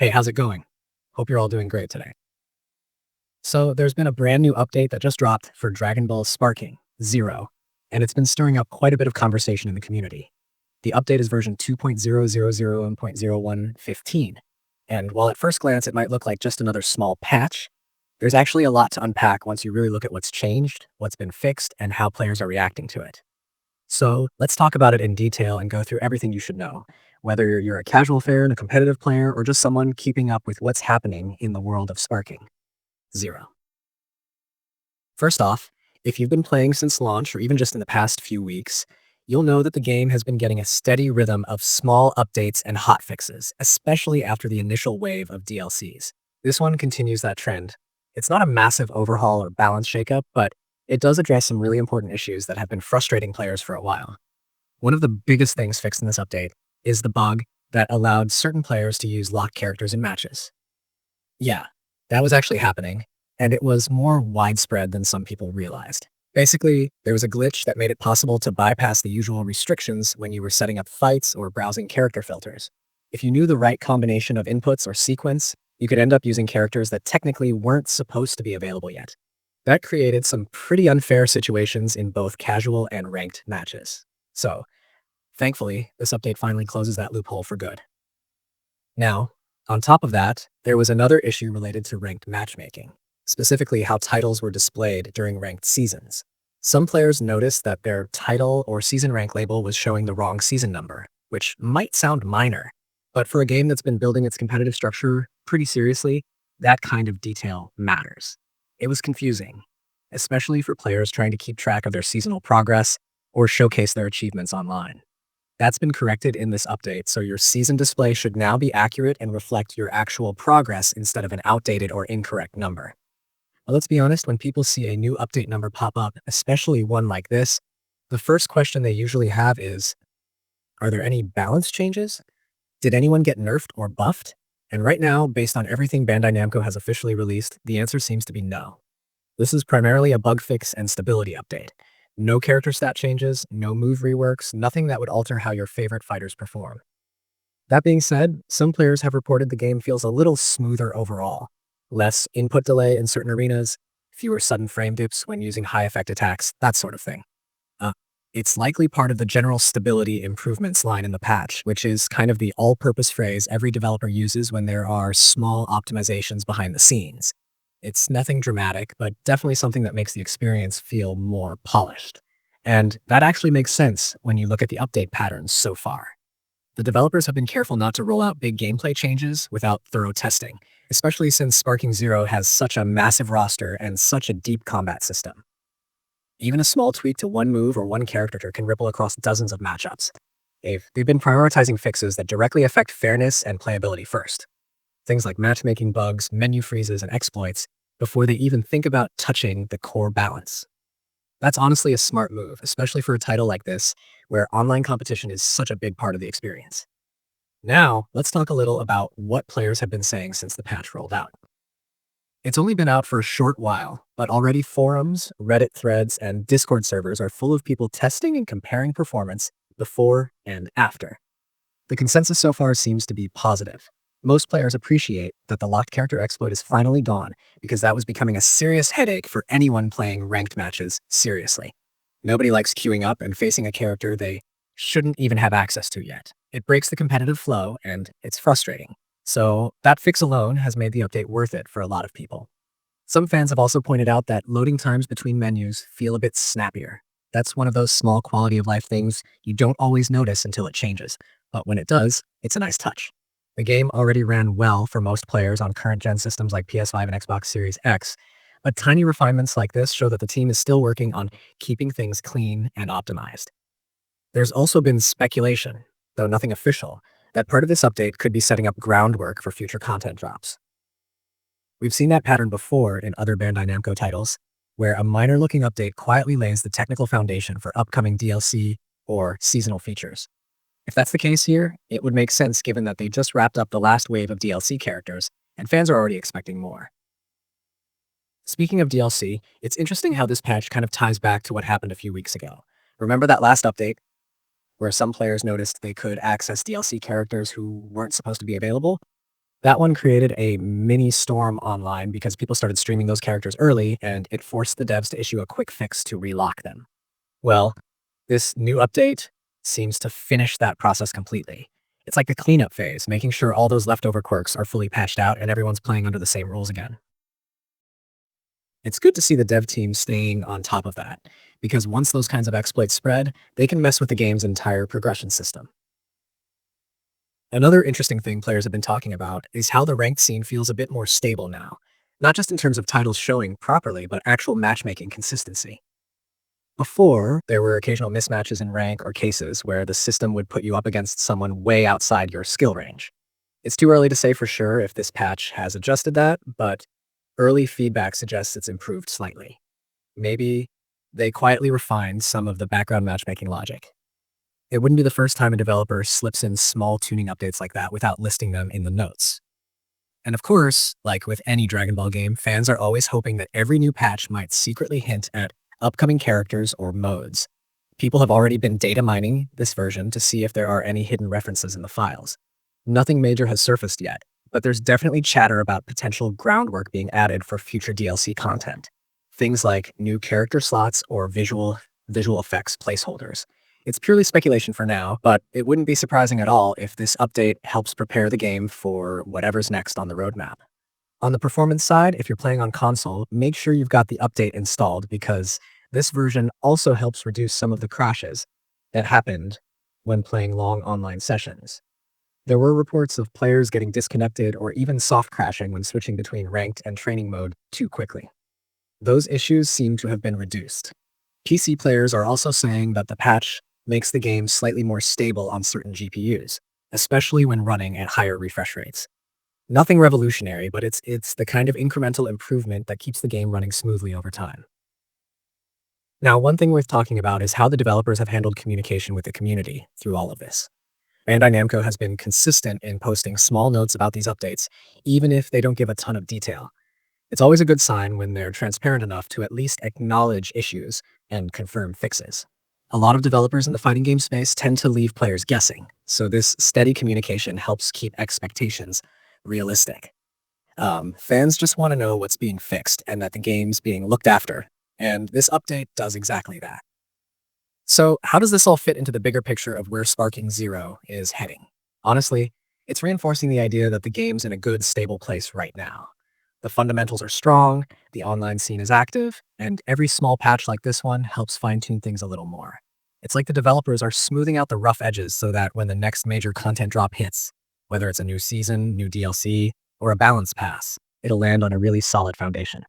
Hey, how's it going? Hope you're all doing great today. So, there's been a brand new update that just dropped for Dragon Ball Sparking Zero, and it's been stirring up quite a bit of conversation in the community. The update is version 2.000.0115. And while at first glance it might look like just another small patch, there's actually a lot to unpack once you really look at what's changed, what's been fixed, and how players are reacting to it. So, let's talk about it in detail and go through everything you should know, whether you're a casual fan, a competitive player, or just someone keeping up with what's happening in the world of Sparking Zero. First off, if you've been playing since launch or even just in the past few weeks, you'll know that the game has been getting a steady rhythm of small updates and hotfixes, especially after the initial wave of DLCs. This one continues that trend. It's not a massive overhaul or balance shakeup, but it does address some really important issues that have been frustrating players for a while. One of the biggest things fixed in this update is the bug that allowed certain players to use locked characters in matches. Yeah, that was actually happening, and it was more widespread than some people realized. Basically, there was a glitch that made it possible to bypass the usual restrictions when you were setting up fights or browsing character filters. If you knew the right combination of inputs or sequence, you could end up using characters that technically weren't supposed to be available yet. That created some pretty unfair situations in both casual and ranked matches. So, thankfully, this update finally closes that loophole for good. Now, on top of that, there was another issue related to ranked matchmaking, specifically how titles were displayed during ranked seasons. Some players noticed that their title or season rank label was showing the wrong season number, which might sound minor, but for a game that's been building its competitive structure pretty seriously, that kind of detail matters. It was confusing, especially for players trying to keep track of their seasonal progress or showcase their achievements online. That's been corrected in this update, so your season display should now be accurate and reflect your actual progress instead of an outdated or incorrect number. Well, let's be honest, when people see a new update number pop up, especially one like this, the first question they usually have is, are there any balance changes? Did anyone get nerfed or buffed? And right now, based on everything Bandai Namco has officially released, the answer seems to be no. This is primarily a bug fix and stability update. No character stat changes, no move reworks, nothing that would alter how your favorite fighters perform. That being said, some players have reported the game feels a little smoother overall. Less input delay in certain arenas, fewer sudden frame dips when using high effect attacks, that sort of thing. Uh, it's likely part of the general stability improvements line in the patch, which is kind of the all-purpose phrase every developer uses when there are small optimizations behind the scenes. It's nothing dramatic, but definitely something that makes the experience feel more polished. And that actually makes sense when you look at the update patterns so far. The developers have been careful not to roll out big gameplay changes without thorough testing, especially since Sparking Zero has such a massive roster and such a deep combat system. Even a small tweak to one move or one character can ripple across dozens of matchups. They've been prioritizing fixes that directly affect fairness and playability first. Things like matchmaking bugs, menu freezes, and exploits, before they even think about touching the core balance. That's honestly a smart move, especially for a title like this, where online competition is such a big part of the experience. Now, let's talk a little about what players have been saying since the patch rolled out. It's only been out for a short while, but already forums, Reddit threads, and Discord servers are full of people testing and comparing performance before and after. The consensus so far seems to be positive. Most players appreciate that the locked character exploit is finally gone because that was becoming a serious headache for anyone playing ranked matches seriously. Nobody likes queuing up and facing a character they shouldn't even have access to yet. It breaks the competitive flow and it's frustrating. So that fix alone has made the update worth it for a lot of people. Some fans have also pointed out that loading times between menus feel a bit snappier. That's one of those small quality of life things you don't always notice until it changes, but when it does, it's a nice touch. The game already ran well for most players on current gen systems like PS5 and Xbox Series X, but tiny refinements like this show that the team is still working on keeping things clean and optimized. There's also been speculation, though nothing official, that part of this update could be setting up groundwork for future content drops. We've seen that pattern before in other Bandai Namco titles, where a minor-looking update quietly lays the technical foundation for upcoming DLC or seasonal features. If that's the case here, it would make sense given that they just wrapped up the last wave of DLC characters, and fans are already expecting more. Speaking of DLC, it's interesting how this patch kind of ties back to what happened a few weeks ago. Remember that last update, where some players noticed they could access DLC characters who weren't supposed to be available? That one created a mini storm online because people started streaming those characters early, and it forced the devs to issue a quick fix to relock them. Well, this new update seems to finish that process completely. It's like the cleanup phase, making sure all those leftover quirks are fully patched out and everyone's playing under the same rules again. It's good to see the dev team staying on top of that, because once those kinds of exploits spread, they can mess with the game's entire progression system. Another interesting thing players have been talking about is how the ranked scene feels a bit more stable now, not just in terms of titles showing properly, but actual matchmaking consistency. Before, there were occasional mismatches in rank or cases where the system would put you up against someone way outside your skill range. It's too early to say for sure if this patch has adjusted that, but early feedback suggests it's improved slightly. Maybe they quietly refined some of the background matchmaking logic. It wouldn't be the first time a developer slips in small tuning updates like that without listing them in the notes. And of course, like with any Dragon Ball game, fans are always hoping that every new patch might secretly hint at upcoming characters or modes. People have already been data mining this version to see if there are any hidden references in the files. Nothing major has surfaced yet, but there's definitely chatter about potential groundwork being added for future DLC content. Things like new character slots or visual effects placeholders. It's purely speculation for now, but it wouldn't be surprising at all if this update helps prepare the game for whatever's next on the roadmap. On the performance side, if you're playing on console, make sure you've got the update installed because this version also helps reduce some of the crashes that happened when playing long online sessions. There were reports of players getting disconnected or even soft crashing when switching between ranked and training mode too quickly. Those issues seem to have been reduced. PC players are also saying that the patch makes the game slightly more stable on certain GPUs, especially when running at higher refresh rates. Nothing revolutionary, but it's the kind of incremental improvement that keeps the game running smoothly over time. Now, one thing worth talking about is how the developers have handled communication with the community through all of this. Bandai Namco has been consistent in posting small notes about these updates, even if they don't give a ton of detail. It's always a good sign when they're transparent enough to at least acknowledge issues and confirm fixes. A lot of developers in the fighting game space tend to leave players guessing, so this steady communication helps keep expectations realistic. Fans just want to know what's being fixed and that the game's being looked after, and this update does exactly that. So, how does this all fit into the bigger picture of where Sparking Zero is heading? Honestly, it's reinforcing the idea that the game's in a good, stable place right now. The fundamentals are strong, the online scene is active, and every small patch like this one helps fine-tune things a little more. It's like the developers are smoothing out the rough edges so that when the next major content drop hits, whether it's a new season, new DLC, or a balance pass, it'll land on a really solid foundation.